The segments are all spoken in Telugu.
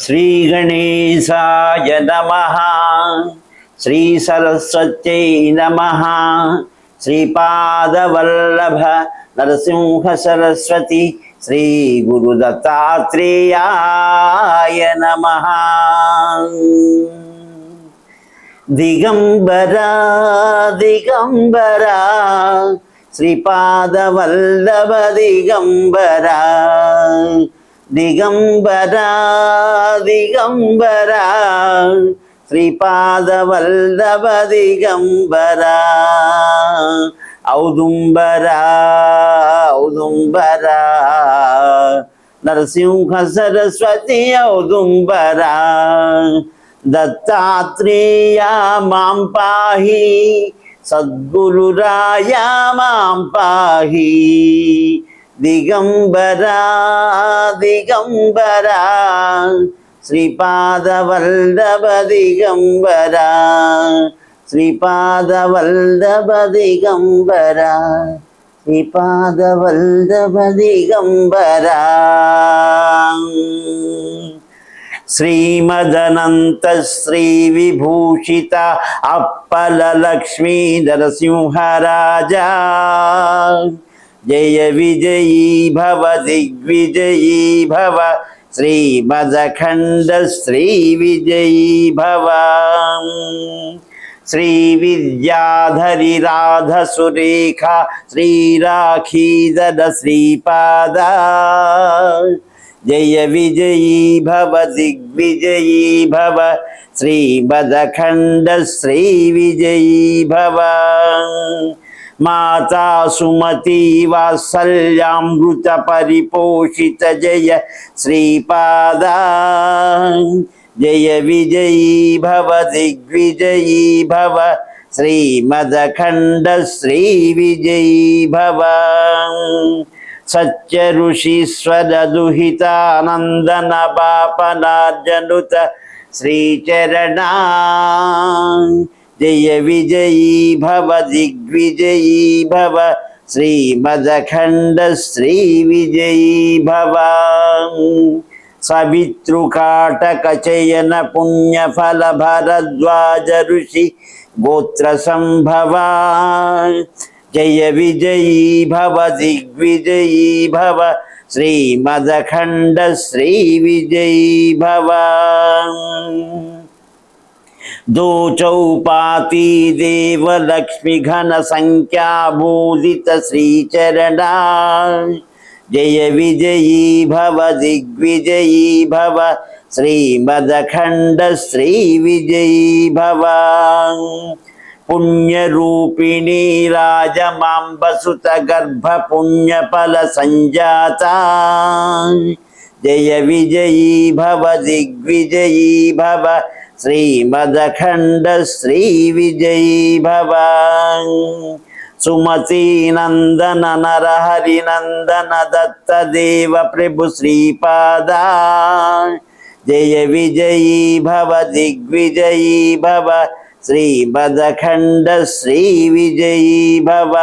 శ్రీ గణేశాయ నమః. శ్రీ సరస్వత్యై నమః. శ్రీపాదవల్లభ నరసింహ సరస్వతి శ్రీ గురు దత్తాత్రేయాయ నమః. దిగంబరా దిగంబరా శ్రీపాదవల్లభ దిగంబరా దిగంబరా దిగంబరా శ్రీపాదవల్లభ దిగంబరా ఔదుంబరా ఔదుంబరా నరసింహ సరస్వతి ఔదుంబరా దత్తాత్రేయ మాం పాహి సద్గురురాయ మాం పాహి దిగంబరా దిగంబరా శ్రీపాదవల్లభ దిగంబరా శ్రీపాదవల్లభ దిగంబరా శ్రీపాదవల్లభ దిగంబరా. శ్రీమదనంత శ్రీ విభూషిత అప్పల లక్ష్మీ నరసింహరాజా జయ విజయీ భవ దిగ్విజయీ భవ శ్రీమదఖండ శ్రీ విజయీ భవ. శ్రీ విద్యాధరి రాధ సురేఖ శ్రీరాఖీదర శ్రీపాద జయ విజయీ భవ దిగ్విజయీ భవ శ్రీమదఖండ శ్రీ విజయీ భవ. మాతా సుమతి వాత్సల్యామృత పరిపోషిత జయ శ్రీపాద జయ విజయీ భవ దిగ్విజయీ భవ శ్రీమదఖండ శ్రీ విజయీ భవ. సత్య ఋషీశ్వర దుహితానందన పాపనార్జనుత శ్రీచరణ జయ విజయీ భవ దిగ్విజయీ భవ శ్రీమదఖండ శ్రీ విజయీ భవ. సవితృకాటక చయన పుణ్యఫల భరద్వాజ ఋషి గోత్ర సంభవ జయ విజయీ భవ దిగ్విజయీ భవ శ్రీమదఖండ శ్రీ విజయీ భవ. దోచౌపాతి దేవలక్ష్మి ఘన సంఖ్యాబోధిత శ్రీచరణ జయ విజయీ భవ దిగ్విజయీ భవ శ్రీమదఖండ శ్రీ విజయీ భవ. పుణ్యరూపిణీ రాజమాంబసుత గర్భ పుణ్యఫల సంజాత జయ విజయీ భవ దిగ్విజయీ భవ శ్రీమదఖండ శ్రీ విజయీ భవ. సుమతి నందన నరహరి నందన దత్త దేవ ప్రభు శ్రీపాద జయ విజయీ భవ దిగ్విజయీ భవ శ్రీమదఖండ శ్రీ విజయీ భవ.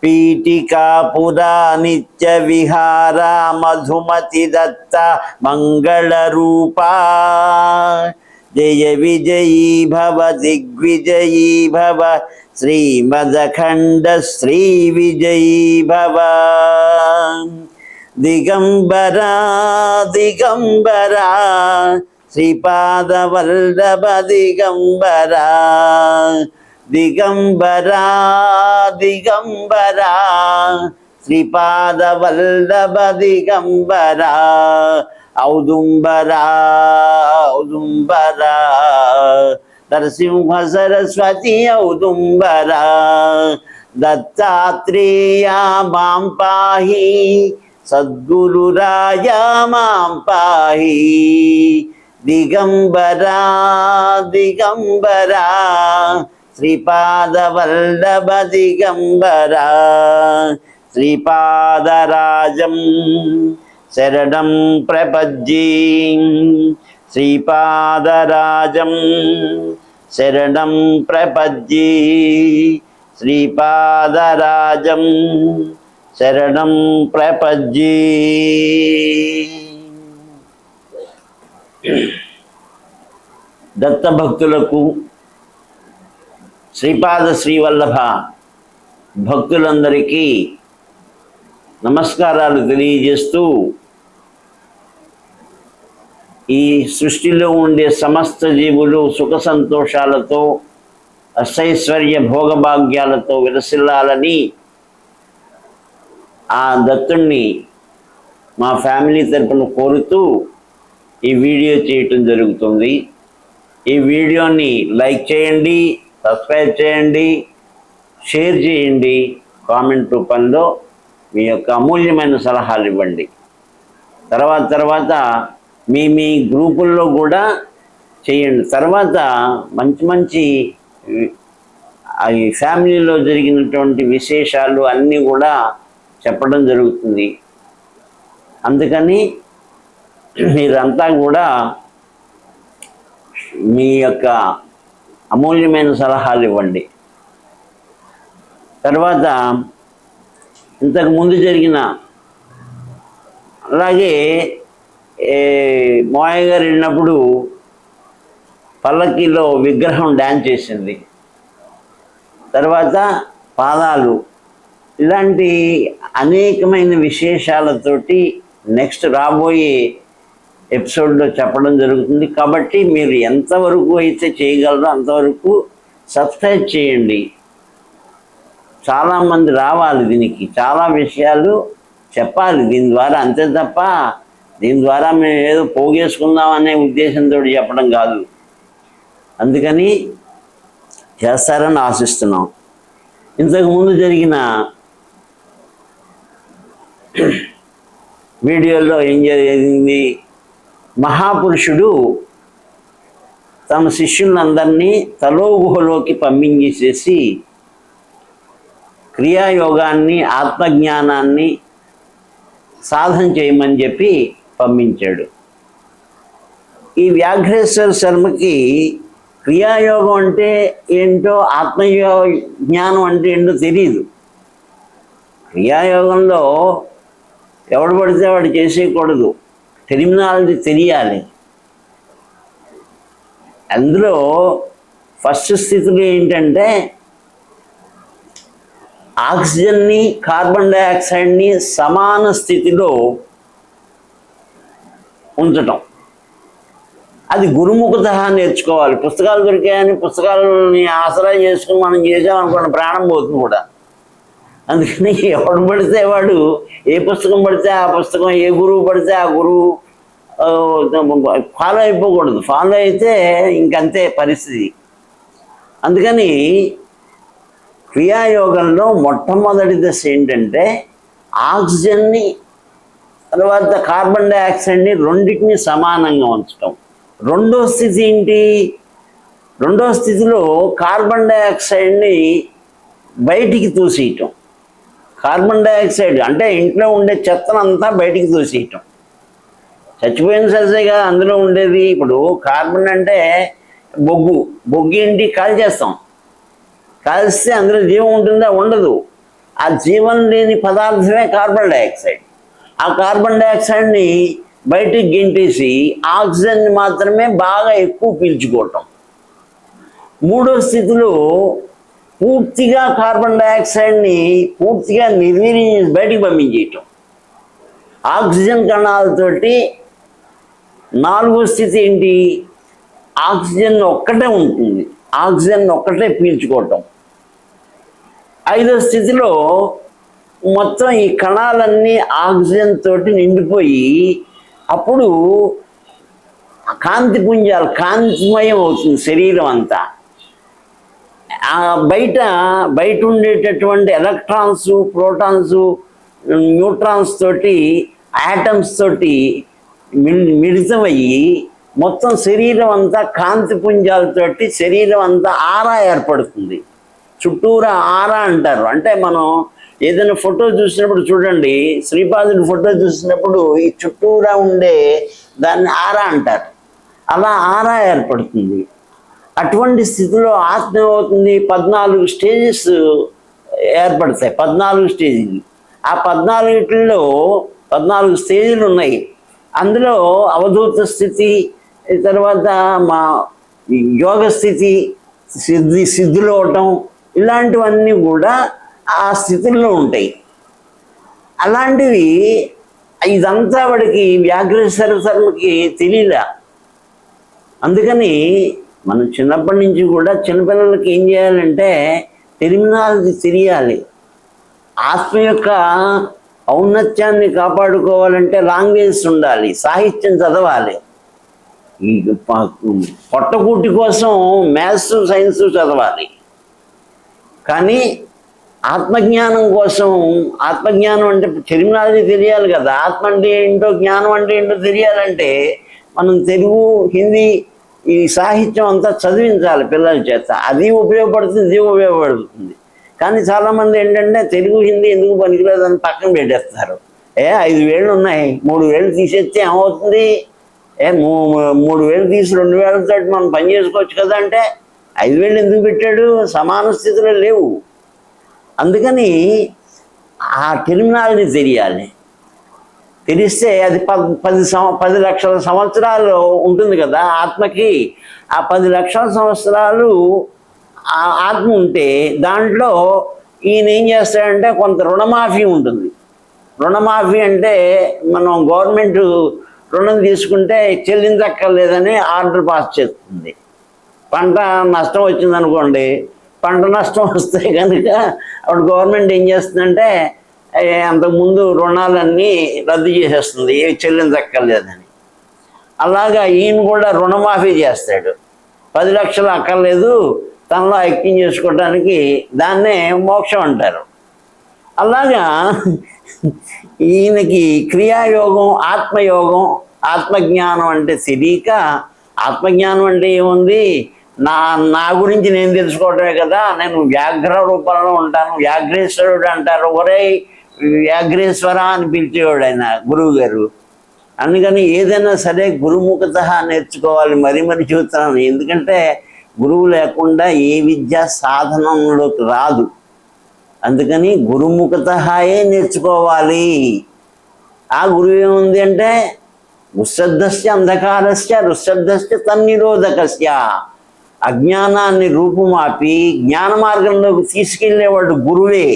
పీఠికాపురా నిత్య విహార మధుమతి దత్త మంగళ రూపా జయ విజయీ భవ దిగ్విజయీ భవ శ్రీమదఖండ శ్రీ విజయీ భవ. దిగంబరా దిగంబరా శ్రీపాదవల్లభ దిగంబరా దిగంబరా దిగంబరా శ్రీపాదవల్లభ దిగంబరా ఔదుంబరా ఔదుంబరా నరసింహ సరస్వతి ఔదుంబరా దత్తాత్రేయ మాం పాహి సద్గురురాయ మాం పాహి దిగంబరా దిగంబరా శ్రీపాదవల్లభ దిగంబరా శ్రీపాదరాజం శరణం ప్రపజ్యే శ్రీపాదరాజం శరణం ప్రపజ్యే శ్రీపాదరాజం శరణం ప్రపజ్యే. దత్తభక్తులకు, శ్రీపాద శ్రీవల్లభ భక్తులందరికీ నమస్కారాలు తెలియజేస్తూ, ఈ సృష్టిలో ఉండే సమస్త జీవులు సుఖ సంతోషాలతో, అష్టైశ్వర్య భోగభాగ్యాలతో విలసిల్లాలని ఆ దత్తుణ్ణి మా ఫ్యామిలీ తరపున కోరుతూ ఈ వీడియో చేయటం జరుగుతుంది. ఈ వీడియోని లైక్ చేయండి, సబ్స్క్రైబ్ చేయండి, షేర్ చేయండి, కామెంట్ రూపంలో మీ యొక్క అమూల్యమైన సలహాలు ఇవ్వండి. తర్వాత మీ గ్రూపుల్లో కూడా చేయండి. తర్వాత మంచి ఈ ఫ్యామిలీలో జరిగినటువంటి విశేషాలు అన్నీ కూడా చెప్పడం జరుగుతుంది. అందుకని మీరంతా కూడా మీ యొక్క అమూల్యమైన సలహాలు ఇవ్వండి. తర్వాత ఇంతకుముందు జరిగిన అలాగే మావయ్య గారు వెళ్ళినప్పుడు పల్లకీలో విగ్రహం డ్యాన్స్ చేసింది. తర్వాత పాదాలు, ఇలాంటి అనేకమైన విశేషాలతోటి నెక్స్ట్ రాబోయే ఎపిసోడ్లో చెప్పడం జరుగుతుంది. కాబట్టి మీరు ఎంతవరకు అయితే చేయగలరో అంతవరకు సబ్స్క్రైబ్ చేయండి. చాలామంది రావాలి, దీనికి చాలా విషయాలు చెప్పాలి దీని ద్వారా, అంతే తప్ప దీని ద్వారా మేము ఏదో పోగేసుకుందామనే ఉద్దేశంతో చెప్పడం కాదు. అందుకని చేస్తారని ఆశిస్తున్నాం. ఇంతకుముందు జరిగిన వీడియోలో ఏం జరిగింది, మహాపురుషుడు తమ శిష్యులందరినీ తలో గుహలోకి పంపించేసేసి క్రియాయోగాన్ని, ఆత్మజ్ఞానాన్ని సాధన చేయమని చెప్పి పంపించాడు. ఈ వ్యాఘ్రేశ్వర శర్మకి క్రియాయోగం అంటే ఏంటో, జ్ఞానం అంటే ఏంటో తెలియదు. క్రియాయోగంలో ఎవడు పడితే వాడు చేసేయకూడదు, టెర్మినాలజీ తెలియాలి. అందులో ఫస్ట్ స్థితిలో ఏంటంటే ఆక్సిజన్ని, కార్బన్ డైఆక్సైడ్ని సమాన స్థితిలో ఉంచటం. అది గురుముఖత నేర్చుకోవాలి. పుస్తకాలు దొరికాయని పుస్తకాలని ఆసరా చేసుకుని మనం చేసామనుకోండి ప్రాణం పోతుంది కూడా. అందుకని ఎవడు పడితే వాడు, ఏ పుస్తకం పడితే ఆ పుస్తకం, ఏ గురువు పడితే ఆ గురువు ఫాలో అయిపోకూడదు. ఫాలో అయితే ఇంకంతే పరిస్థితి. అందుకని క్రియాయోగంలో మొట్టమొదటి దశ ఏంటంటే ఆక్సిజన్ని, తర్వాత కార్బన్ డైఆక్సైడ్ని రెండింటిని సమానంగా ఉంచటం. రెండో స్థితి ఏంటి, రెండో స్థితిలో కార్బన్ డైఆక్సైడ్ని బయటికి తోసేయటం. కార్బన్ డైఆక్సైడ్ అంటే ఇంట్లో ఉండే చెత్తనంతా బయటికి తోసేయటం. చచ్చిపోయిన సరిసే కదా అందులో ఉండేది. ఇప్పుడు కార్బన్ అంటే బొగ్గు ఏంటి, కాల్చేస్తాం. కాల్స్తే అందులో జీవం ఉంటుందా? ఉండదు. ఆ జీవం లేని పదార్థమే కార్బన్ డైఆక్సైడ్. ఆ కార్బన్ డైఆక్సైడ్ని బయటికి గెంటేసి ఆక్సిజన్ని మాత్రమే బాగా ఎక్కువ పీల్చుకోవటం. మూడో స్థితిలో పూర్తిగా కార్బన్ డైఆక్సైడ్ని పూర్తిగా నిర్వీర్యం బయటికి పంపించేయటం ఆక్సిజన్ కణాలతోటి. నాలుగో స్థితి ఏంటి, ఆక్సిజన్ ఒక్కటే ఉంటుంది, ఆక్సిజన్ ఒక్కటే పీల్చుకోవటం. ఐదో స్థితిలో మొత్తం ఈ కణాలన్నీ ఆక్సిజన్ తోటి నిండిపోయి అప్పుడు కాంతిపుంజాలు, కాంతిమయం అవుతుంది శరీరం అంతా. బయట ఉండేటటువంటి ఎలక్ట్రాన్స్, ప్రోటాన్స్, న్యూట్రాన్స్ తోటి, యాటమ్స్ తోటి మిళితమయ్యి మొత్తం శరీరం అంతా కాంతిపుంజాలతోటి శరీరం అంతా ఆరా ఏర్పడుతుంది. చుట్టూరా ఆరా అంటారు. అంటే మనం ఏదైనా ఫోటో చూసినప్పుడు చూడండి, శ్రీపాదుడి ఫోటో చూసినప్పుడు ఈ చుట్టూరా ఉండే దాన్ని ఆరా అంటారు. అలా ఆరా ఏర్పడుతుంది. అటువంటి స్థితిలో ఆత్మ ఏమవుతుంది, 14 స్టేజెస్ ఏర్పడతాయి. 14 స్టేజీలు. ఆ 14 స్టేజీలు ఉన్నాయి. అందులో అవధూత స్థితి, తర్వాత మా యోగ స్థితి, సిద్ధులు అవటం, ఇలాంటివన్నీ కూడా ఆ స్థితుల్లో ఉంటాయి. అలాంటివి ఇదంతా వాడికి వ్యాఘ్రేశ్వర శర్మకి తెలియలే. అందుకని మనం చిన్నప్పటి నుంచి కూడా చిన్నపిల్లలకి ఏం చేయాలంటే టెర్మినాలజీ తెలియాలి. ఆత్మ యొక్క ఔన్నత్యాన్ని కాపాడుకోవాలంటే లాంగ్వేజ్ ఉండాలి, సాహిత్యం చదవాలి. ఈ పొట్టకూటి కోసం మ్యాథ్స్ సైన్స్ చదవాలి. కానీ ఆత్మజ్ఞానం కోసం, ఆత్మజ్ఞానం అంటే టెర్మినాలజీ తెలియాలి కదా. ఆత్మ అంటే ఏంటో, జ్ఞానం అంటే ఏంటో తెలియాలంటే మనం తెలుగు, హిందీ, ఈ సాహిత్యం అంతా చదివించాలి పిల్లల చేత. అది ఉపయోగపడుతుంది, ఇది ఉపయోగపడుతుంది. కానీ చాలామంది ఏంటంటే తెలుగు, హిందీ ఎందుకు పనికిలేదని పక్కన పెట్టేస్తారు. 5,000 ఉన్నాయి, 3,000 తీసేస్తే ఏమవుతుంది? 3,000 తీసి 2,000తో మనం పని చేసుకోవచ్చు కదా అంటే 5,000 ఎందుకు పెట్టాడు? సమాన స్థితిలో లేవు. అందుకని ఆ టెర్మినాలజీ తెలియాలి. తెలిస్తే అది 10 లక్షల సంవత్సరాలు ఉంటుంది కదా ఆత్మకి. ఆ 10 లక్షల సంవత్సరాలు ఆ ఆత్మ ఉంటే దాంట్లో ఈయన ఏం చేస్తాడంటే కొంత రుణమాఫీ ఉంటుంది. రుణమాఫీ అంటే మనం గవర్నమెంట్ రుణం తీసుకుంటే చెల్లించక్కర్లేదని ఆర్డర్ పాస్ చేస్తుంది. పంట నష్టం వచ్చిందనుకోండి, పంట నష్టం వస్తే కనుక అప్పుడు గవర్నమెంట్ ఏం చేస్తుందంటే అంతకుముందు రుణాలన్నీ రద్దు చేసేస్తుంది, ఏ చెల్లించక్కర్లేదని. అలాగా ఈయన కూడా రుణమాఫీ చేస్తాడు. 10 లక్షలు అక్కర్లేదు, తనలో ఐక్యం చేసుకోవడానికి, దాన్నే మోక్షం అంటారు. అలాగా ఈయనకి క్రియాయోగం, ఆత్మయోగం, ఆత్మజ్ఞానం అంటే తెలియక, ఆత్మజ్ఞానం అంటే ఏముంది, నా గురించి నేను తెలుసుకోవటమే కదా, నేను వ్యాఘ్ర రూపంలో ఉంటాను, వ్యాఘ్రేశ్వరుడు అంటారు. ఒరే వ్యాఘ్రేశ్వర అని పిలిచేవాడు ఆయన గురువు గారు. అందుకని ఏదైనా సరే గురుముఖత నేర్చుకోవాలి. మరి చెబుతున్నాను, ఎందుకంటే గురువు లేకుండా ఏ విద్య సాధనంలోకి రాదు. అందుకని గురుముఖతయే నేర్చుకోవాలి. ఆ గురువు ఏముంది అంటే ఉశ్రద్ధస్య అంధకారస్య రుశ్రద్ధస్య తన్నిరోధకస్య, అజ్ఞానాన్ని రూపుమాపి జ్ఞాన మార్గంలోకి తీసుకెళ్ళేవాడు గురువే.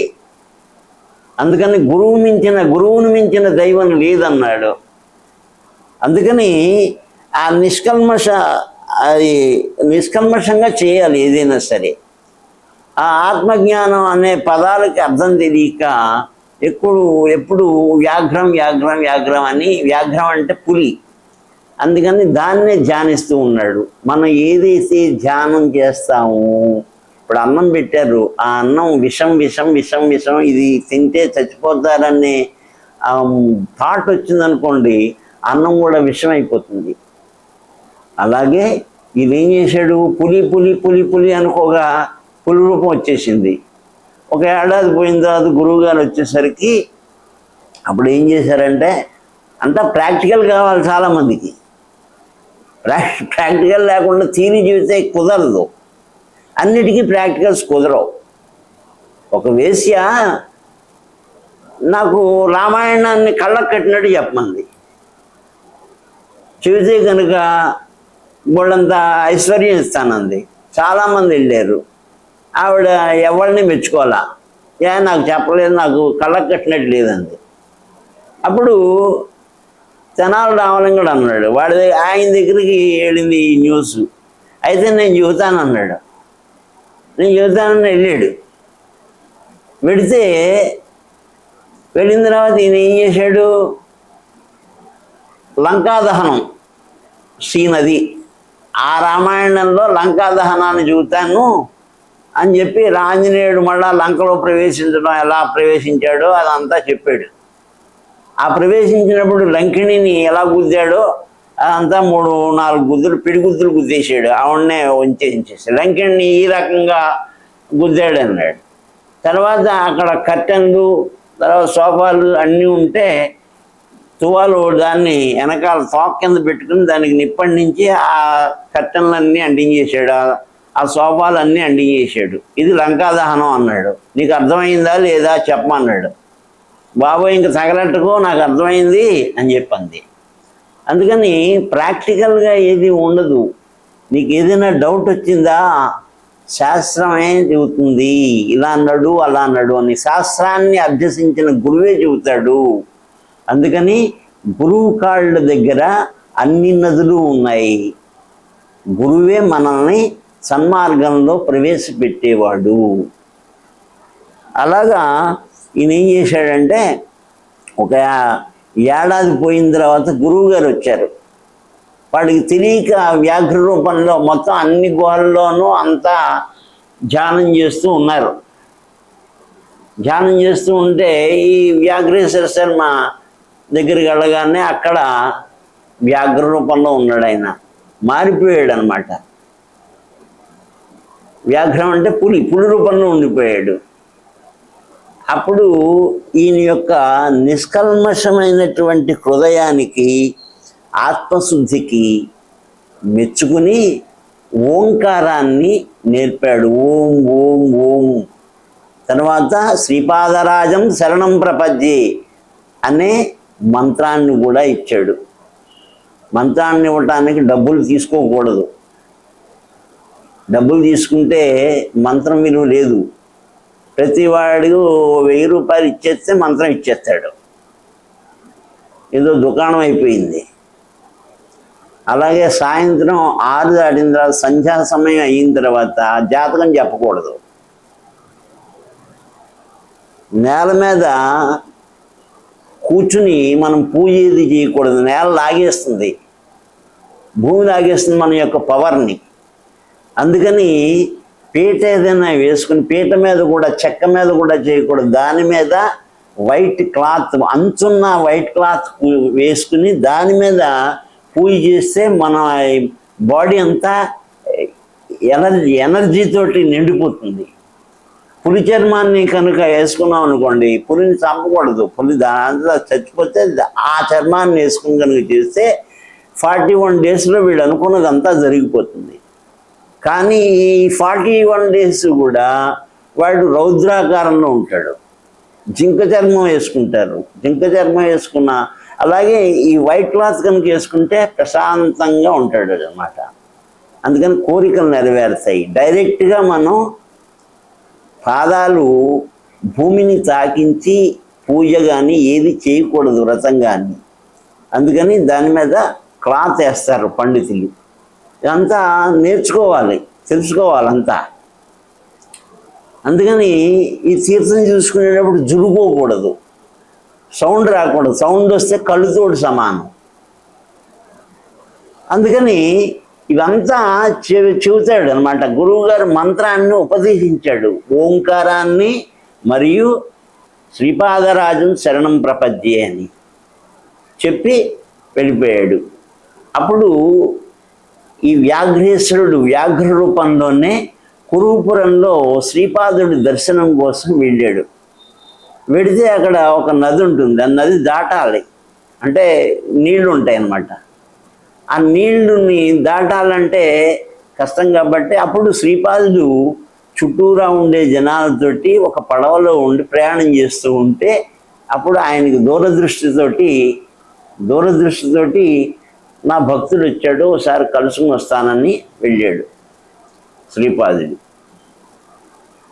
అందుకని గురువును మించిన దైవం లేదన్నాడు. అందుకని ఆ నిష్కల్మషంగా చేయాలి ఏదైనా సరే. ఆ ఆత్మజ్ఞానం అనే పదాలకి అర్థం తెలియక ఎప్పుడు వ్యాఘ్రం అని, వ్యాఘ్రం అంటే పులి, అందుకని దాన్నే ధ్యానిస్తూ ఉన్నాడు. మనం ఏదైతే ధ్యానం చేస్తామో, ఇప్పుడు అన్నం పెట్టారు, ఆ అన్నం విషం, ఇది తింటే చచ్చిపోతారనే థాట్ వచ్చిందనుకోండి, అన్నం కూడా విషం అయిపోతుంది. అలాగే ఇది ఏం చేశాడు, పులి అనుకోగా పులి రూపం వచ్చేసింది. ఒక ఏడాది పోయిన తర్వాత గురువు గారు వచ్చేసరికి అప్పుడు ఏం చేశారంటే, అంతా ప్రాక్టికల్ కావాలి చాలామందికి. ప్రాక్టికల్ లేకుండా థియరీ చెబితే కుదరదు. అన్నిటికీ ప్రాక్టికల్స్ కుదరవు. ఒక వేశ్య నాకు రామాయణాన్ని కళ్ళకు కట్టినట్టు చెప్పమంది. చెబితే కనుక వాళ్ళంత ఐశ్వర్యం ఇస్తానంది. చాలామంది వెళ్ళారు, ఆవిడ ఎవరిని మెచ్చుకోవాలా, నాకు చెప్పలేదు, నాకు కళ్ళకు కట్టినట్టు లేదండి. అప్పుడు తెనాలి రామలింగుడు అన్నాడు, ఆయన దగ్గరికి వెళ్ళింది ఈ న్యూస్. అయితే నేను చెబుతానన్నాడు. నేను చెబుతానని వెళ్ళాడు. వెళ్ళిన తర్వాత ఈయన ఏం చేశాడు, లంకాదహనం శ్రీనది, ఆ రామాయణంలో లంకాదహనాన్ని చూతాను అని చెప్పి ఆంజనేయుడు మళ్ళా లంకలో ప్రవేశించడం ఎలా ప్రవేశించాడో అదంతా చెప్పాడు. ఆ ప్రవేశించినప్పుడు లంకిణిని ఎలా గుద్దాడో అదంతా 3-4 గుద్దులు, పిడిగుద్దులు గుద్దేశాడు. ఆవిడనే వంచేసి లంకిణిని ఈ రకంగా గుద్దాడు అన్నాడు. తర్వాత అక్కడ కర్టెన్లు, తర్వాత సోఫాలు అన్నీ ఉంటే తువాలు దాన్ని వెనకాల తోక కింద పెట్టుకుని దానికి నిప్పండించి ఆ కర్టెన్లన్నీ అంటించేశాడు, ఆ సోఫాలన్నీ అంటించేశాడు. ఇది లంకాదహనం అన్నాడు. నీకు అర్థమైందా లేదా చెప్పమన్నాడు. బాబోయ్ ఇంక తగలట్టుకో, నాకు అర్థమైంది అని చెప్పింది. అందుకని ప్రాక్టికల్గా ఏది ఉండదు. నీకు ఏదైనా డౌట్ వచ్చిందా, శాస్త్రమే చెబుతుంది, ఇలా అన్నాడు అలా అన్నాడు అని. శాస్త్రాన్ని అభ్యసించిన గురువే చెబుతాడు. అందుకని గురువు కాళ్ళ దగ్గర అన్ని నదులు ఉన్నాయి. గురువే మనల్ని సన్మార్గంలో ప్రవేశపెట్టేవాడు. అలాగా ఈయన ఏం చేశాడంటే, ఒక ఏడాది పోయిన తర్వాత గురువు గారు వచ్చారు. వాడికి తెలియక వ్యాఘ్ర రూపంలో మొత్తం అన్ని గుహల్లోనూ అంతా ధ్యానం చేస్తూ ఉన్నారు. ధ్యానం చేస్తూ ఉంటే ఈ వ్యాఘ్రేశ్వర శర్మ దగ్గరికి వెళ్ళగానే అక్కడ వ్యాఘ్ర రూపంలో ఉన్నాడు. ఆయన మారిపోయాడు అనమాట. వ్యాఘ్రం అంటే పులి రూపంలో ఉండిపోయాడు. అప్పుడు ఈయన యొక్క నిష్కల్మషమైనటువంటి హృదయానికి, ఆత్మశుద్ధికి మెచ్చుకుని ఓంకారాన్ని నేర్పాడు. ఓం ఓం ఓం. తర్వాత శ్రీపాదరాజం శరణం ప్రపద్యే అనే మంత్రాన్ని కూడా ఇచ్చాడు. మంత్రాన్ని ఇవ్వటానికి డబ్బులు తీసుకోకూడదు. డబ్బులు తీసుకుంటే మంత్రం విలువ లేదు. ప్రతి వాడు 1000 రూపాయలు ఇచ్చేస్తే మంత్రం ఇచ్చేస్తాడు. ఏదో దుకాణం అయిపోయింది. అలాగే సాయంత్రం 6 దాటిన తర్వాత, సంధ్యా సమయం అయిన తర్వాత జాతకం చెప్పకూడదు. నేల మీద కూర్చుని మనం పూజ ఏది చేయకూడదు. నేల లాగేస్తుంది, భూమి లాగేస్తుంది మన యొక్క పవర్ని. అందుకని పీట ఏదైనా వేసుకుని, పీట మీద కూడా, చెక్క మీద కూడా చేయకూడదు. దాని మీద వైట్ క్లాత్, అంచున్న వైట్ క్లాత్ వేసుకుని దాని మీద పూజ చేస్తే మన బాడీ అంతా ఎనర్జీతోటి నిండిపోతుంది. పులి చర్మాన్ని కనుక వేసుకున్నాం అనుకోండి, పులిని చంపకూడదు. పులి దాంట్లో చచ్చిపోతే ఆ చర్మాన్ని వేసుకుని కనుక చేస్తే 41 డేస్లో వీడు అనుకున్నదంతా జరిగిపోతుంది. కానీ ఈ 41 డేస్ కూడా వాడు రౌద్రాకారంలో ఉంటాడు. జింక చర్మం వేసుకుంటారు. జింక చర్మం వేసుకున్న, అలాగే ఈ వైట్ క్లాత్ కనుక వేసుకుంటే ప్రశాంతంగా ఉంటాడు అన్నమాట. అందుకని కోరికలు నెరవేరుతాయి. డైరెక్ట్గా మనం పాదాలు భూమిని తాకించి పూజ కానీ ఏది చేయకూడదు, వ్రతం కానీ. అందుకని దాని మీద క్లాత్ వేస్తారు పండితులు. ఇదంతా నేర్చుకోవాలి, తెలుసుకోవాలంతా. అందుకని ఈ తీర్థం చూసుకునేటప్పుడు జురుకోకూడదు, సౌండ్ రాకూడదు. సౌండ్ వస్తే కళ్ళుతోటి సమానం. అందుకని ఇవంతా చెబుతాడు అనమాట. గురువుగారు మంత్రాన్ని ఉపదేశించాడు. ఓంకారాన్ని మరియు శ్రీపాదరాజం శరణం ప్రపద్యే అని చెప్పి వెళ్ళిపోయాడు. అప్పుడు ఈ వ్యాఘ్రేశ్వరుడు వ్యాఘ్ర రూపంలోనే కురుపురంలో శ్రీపాదుడి దర్శనం కోసం వెళ్ళాడు. వెడితే అక్కడ ఒక నది ఉంటుంది. ఆ నది దాటాలి అంటే నీళ్లు ఉంటాయి అన్నమాట. ఆ నీళ్లుని దాటాలంటే కష్టం కాబట్టి అప్పుడు శ్రీపాదుడు చుట్టూరా ఉండే జనాలతోటి ఒక పడవలో ఉండి ప్రయాణం చేస్తూ ఉంటే అప్పుడు ఆయనకి దూరదృష్టితోటి నా భక్తుడు వచ్చాడు, ఒకసారి కలుసుకుని వస్తానని వెళ్ళాడు. శ్రీపాదుడు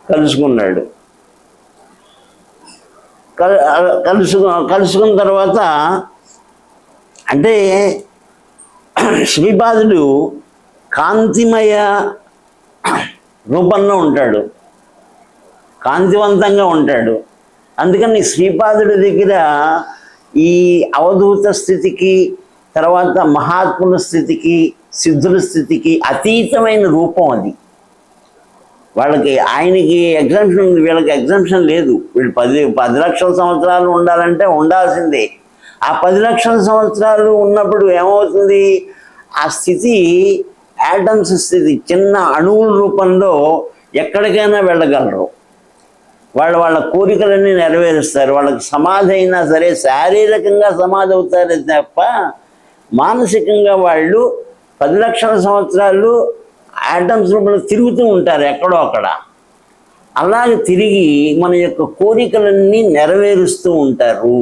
కలుసుకున్నాడు. కలుసుకున్న తర్వాత అంటే శ్రీపాదుడు కాంతిమయ రూపంలో ఉంటాడు, కాంతివంతంగా ఉంటాడు. అందుకని శ్రీపాదుడి దగ్గర ఈ అవధూత స్థితికి, తర్వాత మహాత్ముల స్థితికి, సిద్ధుల స్థితికి అతీతమైన రూపం అది. వాళ్ళకి ఆయనకి ఎగ్జామ్షన్ ఉంది, వీళ్ళకి ఎగ్జామ్షన్ లేదు. వీళ్ళు 10 లక్షల సంవత్సరాలు ఉండాలంటే ఉండాల్సిందే. ఆ 10 లక్షల సంవత్సరాలు ఉన్నప్పుడు ఏమవుతుంది, ఆ స్థితి యాటమ్స్ స్థితి, చిన్న అణువుల రూపంలో ఎక్కడికైనా వెళ్ళగలరు. వాళ్ళ కోరికలన్నీ నెరవేరుస్తారు. వాళ్ళకి సమాధి అయినా సరే శారీరకంగా సమాధి అవుతారే తప్ప మానసికంగా వాళ్ళు 10 లక్షల సంవత్సరాలు యాటమ్స్ రూపంలో తిరుగుతూ ఉంటారు ఎక్కడో అక్కడ. అలాగే తిరిగి మన యొక్క కోరికలన్నీ నెరవేరుస్తూ ఉంటారు.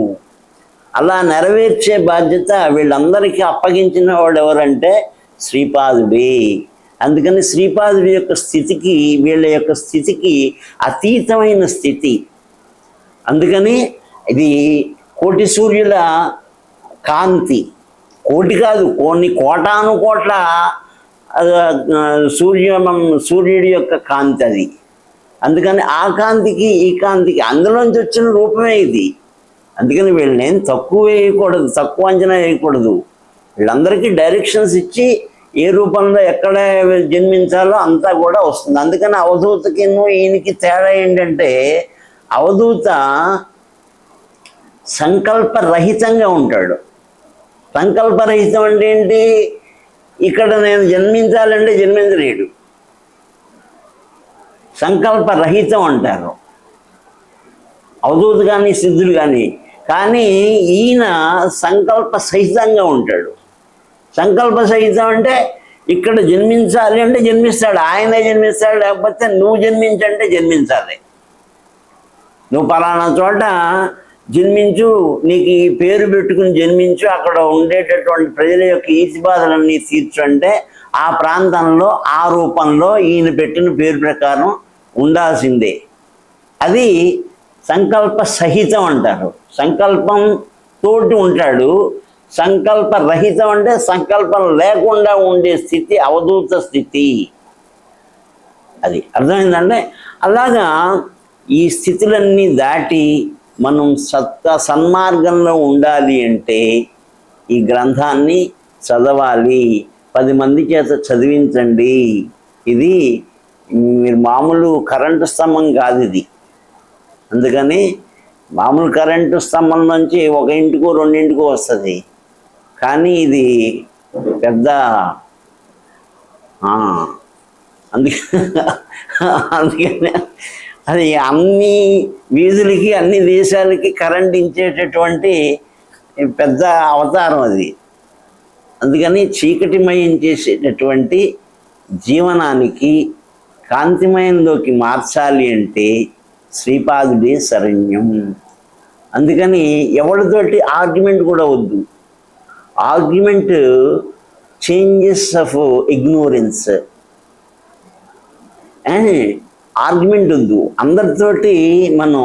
అలా నెరవేర్చే బాధ్యత వీళ్ళందరికీ అప్పగించిన వాడు ఎవరంటే శ్రీపాదుడే. అందుకని శ్రీపాదుడి యొక్క స్థితికి వీళ్ళ యొక్క స్థితికి అతీతమైన స్థితి. అందుకని ఇది కోటి సూర్యుల కాంతి, కోటి కాదు కొన్ని కోటాను కోట్ల సూర్యుడి యొక్క కాంతి అది. అందుకని ఆ కాంతికి ఈ కాంతికి అందులోంచి వచ్చిన రూపమే ఇది. అందుకని వీళ్ళని తక్కువ వేయకూడదు, తక్కువ అంచనా వేయకూడదు. వీళ్ళందరికీ డైరెక్షన్స్ ఇచ్చి ఏ రూపంలో ఎక్కడ జన్మించాలో అంతా కూడా వస్తుంది. అందుకని అవధూతకి ఈయనకి తేడా ఏంటంటే అవధూత సంకల్పరహితంగా ఉంటాడు. సంకల్పరహితం అంటే ఏంటి? ఇక్కడ నేను జన్మించాలంటే జన్మించలేడు, సంకల్పరహితం అంటారు అవధూత కానీ సిద్ధుడు కానీ. కానీ ఈయన సంకల్ప సహితంగా ఉంటాడు. సంకల్ప సహితం అంటే ఇక్కడ జన్మించాలి అంటే జన్మిస్తాడు, ఆయనే జన్మిస్తాడు. లేకపోతే నువ్వు జన్మించంటే జన్మించాలి. నువ్వు పలానా చోట జన్మించు, నీకు ఈ పేరు పెట్టుకుని జన్మించు, అక్కడ ఉండేటటువంటి ప్రజల యొక్క ఈతి బాధలన్నీ తీర్చు అంటే ఆ ప్రాంతంలో ఆ రూపంలో ఈయన పెట్టిన పేరు ప్రకారం ఉండాల్సిందే. అది సంకల్ప సహితం అంటారు. సంకల్పం తోటి ఉంటాడు. సంకల్ప రహితం అంటే సంకల్పం లేకుండా ఉండే స్థితి అవధూత స్థితి. అది అర్థమైందంటే అలాగా ఈ స్థితులన్నీ దాటి మనం సన్మార్గంలో ఉండాలి అంటే ఈ గ్రంథాన్ని చదవాలి, 10 మంది చేత చదివించండి. ఇది మీరు మామూలు కరెంటు స్తంభం కాదు ఇది. అందుకని మామూలు కరెంటు స్తంభం నుంచి 1 ఇంటికో 2 ఇంటికో వస్తుంది, కానీ ఇది పెద్ద అందుకని అది అన్ని వీధులకి అన్ని దేశాలకి కరెంట్ ఇచ్చేటటువంటి పెద్ద అవతారం అది. అందుకని చీకటిమయం చేసేటటువంటి జీవనానికి కాంతిమయంలోకి మార్చాలి అంటే శ్రీపాదుడే శరణ్యం. అందుకని ఎవరితోటి ఆర్గ్యుమెంట్ కూడా వద్దు. Argument changes of ignorance and argument వద్దు. అందరితోటి మనం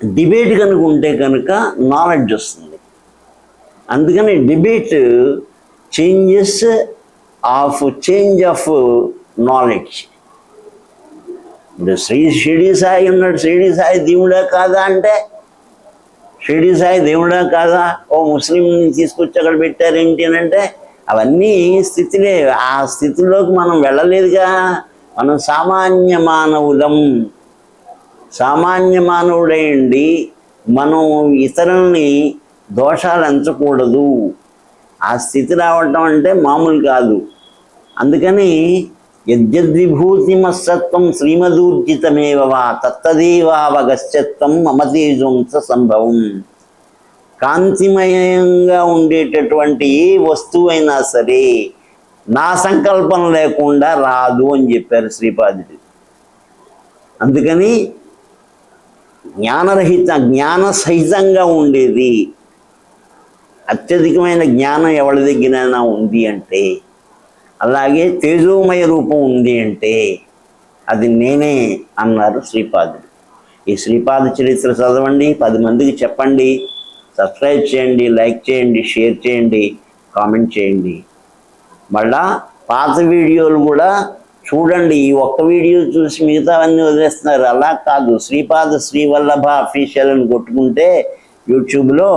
డిబేట్ కనుక ఉంటే కనుక నాలెడ్జ్ వస్తుంది. అందుకని డిబేట్ చేంజ్ ఆఫ్ నాలెడ్జ్. ఇప్పుడు షిరిడి సాయి ఉన్నాడు, షిరిడి సాయి దేవుడా కాదా అంటే షిరిడి సాయి దేవుడా కాదా, ఓ ముస్లింని తీసుకొచ్చి అక్కడ పెట్టారేంటి అని అంటే అవన్నీ స్థితిలే. ఆ స్థితిలోకి మనం వెళ్ళలేదుగా. మనం సామాన్య మానవులం. సామాన్య మానవుడేయండి మనం ఇతరుల్ని దోషాలు ఎంచకూడదు. ఆ స్థితి రావటం అంటే మామూలు కాదు. అందుకని యద్యద్విభూతిమస్సత్వం శ్రీమదూర్జితమేవా తత్తదేవావగశ్చత్వం మమతేజంస సంభవం. కాంతిమయంగా ఉండేటటువంటి ఏ వస్తువైనా సరే నా సంకల్పం లేకుండా రాదు అని చెప్పారు శ్రీపాదుడు. అందుకని జ్ఞాన సహితంగా ఉండేది. అత్యధికమైన జ్ఞానం ఎవరి దగ్గరైనా ఉంది అంటే, అలాగే తేజోమయ రూపం ఉంది అంటే అది నేనే అన్నారు శ్రీపాదుడు. ఈ శ్రీపాద చరిత్ర చదవండి, 10 మందికి చెప్పండి, సబ్స్క్రైబ్ చేయండి, లైక్ చేయండి, షేర్ చేయండి, కామెంట్ చేయండి. మళ్ళా పాత వీడియోలు కూడా చూడండి. ఈ ఒక్క వీడియో చూసి మిగతావన్నీ వదిలేస్తున్నారు. అలా కాదు, శ్రీపాద శ్రీవల్లభ అఫీషియల్ అని కొట్టుకుంటే యూట్యూబ్లో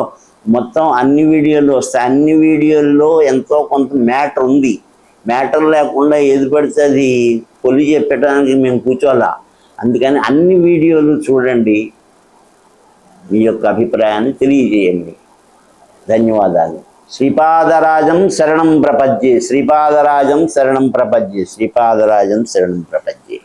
మొత్తం అన్ని వీడియోలు వస్తాయి. అన్ని వీడియోల్లో ఎంతో కొంత మ్యాటర్ ఉంది. మ్యాటర్ లేకుండా ఏది పడితే అది పొలి చెప్పడానికి మేము కూర్చోాలా. అందుకని అన్ని వీడియోలు చూడండి, మీ యొక్క అభిప్రాయాన్ని తెలియజేయండి. ధన్యవాదాలు. శ్రీపాదరాజం శరణం ప్రపద్యే, శ్రీపాదరాజం శరణం ప్రపద్యే, శ్రీపాదరాజం శరణం ప్రపద్యే.